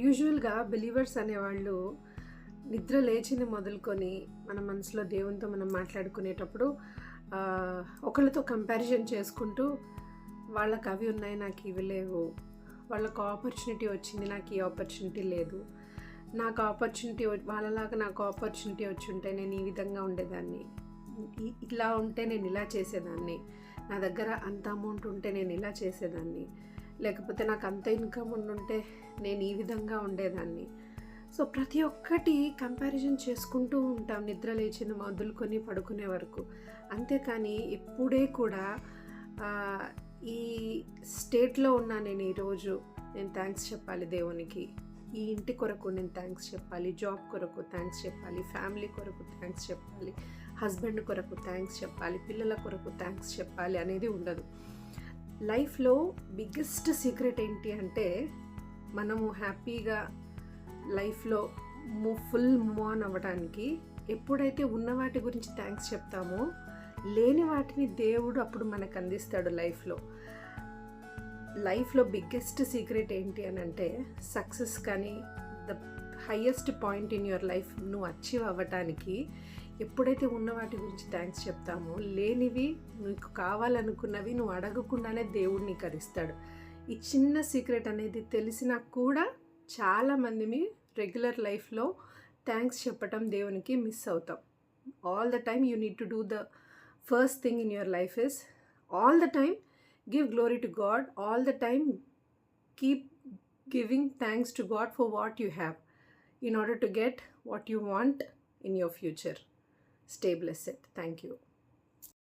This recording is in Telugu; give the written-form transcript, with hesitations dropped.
యూజువల్గా బిలీవర్స్ అనేవాళ్ళు నిద్ర లేచిన మొదలుకొని మన మనసులో దేవునితో మనం మాట్లాడుకునేటప్పుడు ఆ, ఒకళ్ళతో కంపారిజన్ చేసుకుంటూ వాళ్ళకి అవి ఉన్నాయి నాకు ఇవి లేవు, వాళ్ళకు ఆపర్చునిటీ వచ్చింది నాకు ఈ ఆపర్చునిటీ లేదు, నాకు ఆపర్చునిటీ వాళ్ళలాగా నాకు ఆపర్చునిటీ వచ్చి ఉంటే నేను ఈ విధంగా ఉండేదాన్ని, ఇలా ఉంటే నేను ఇలా చేసేదాన్ని, నా దగ్గర అంత అమౌంట్ ఉంటే నేను ఇలా చేసేదాన్ని, లేకపోతే నాకు అంత ఇన్కమ్ ఉండుంటే నేను ఈ విధంగా ఉండేదాన్ని. సో ప్రతి ఒక్కటి కంపారిజన్ చేసుకుంటూ ఉంటాం నిద్ర లేచిన మొదలుకొని పడుకునే వరకు. అంతేకాని ఎప్పుడే కూడా ఈ స్టేట్లో ఉన్నా నేను ఈరోజు నేను థ్యాంక్స్ చెప్పాలి దేవునికి, ఈ ఇంటి కొరకు నేను థ్యాంక్స్ చెప్పాలి, జాబ్ కొరకు థ్యాంక్స్ చెప్పాలి, ఫ్యామిలీ కొరకు థ్యాంక్స్ చెప్పాలి, హస్బెండ్ కొరకు థ్యాంక్స్ చెప్పాలి, పిల్లల కొరకు థ్యాంక్స్ చెప్పాలి అనేది ఉండదు. లైఫ్లో బిగ్గెస్ట్ సీక్రెట్ ఏంటి అంటే మనము హ్యాపీగా లైఫ్లో ఫుల్ మూవ్ ఆన్ అవ్వడానికి ఎప్పుడైతే ఉన్న వాటి గురించి థ్యాంక్స్ చెప్తామో లేని వాటిని దేవుడు అప్పుడు మనకు అందిస్తాడు. లైఫ్లో బిగ్గెస్ట్ సీక్రెట్ ఏంటి అని అంటే సక్సెస్ కానీ the highest point in your life నువ్వు అచీవ్ అవ్వటానికి ఎప్పుడైతే ఉన్న వాటి గురించి థ్యాంక్స్ చెప్తామో లేనివి నీకు కావాలనుకున్నవి నువ్వు అడగకుండానే దేవుడు నీకు అందిస్తాడు. ఈ చిన్న సీక్రెట్ అనేది తెలిసినా కూడా చాలామంది రెగ్యులర్ లైఫ్లో థ్యాంక్స్ చెప్పటం దేవునికి మిస్ అవుతాం. All the time you need to do the first thing in your life is all the time give glory to God, all the time keep giving thanks to God for what you have in order to get what you want in your future. Stay blessed. Thank you.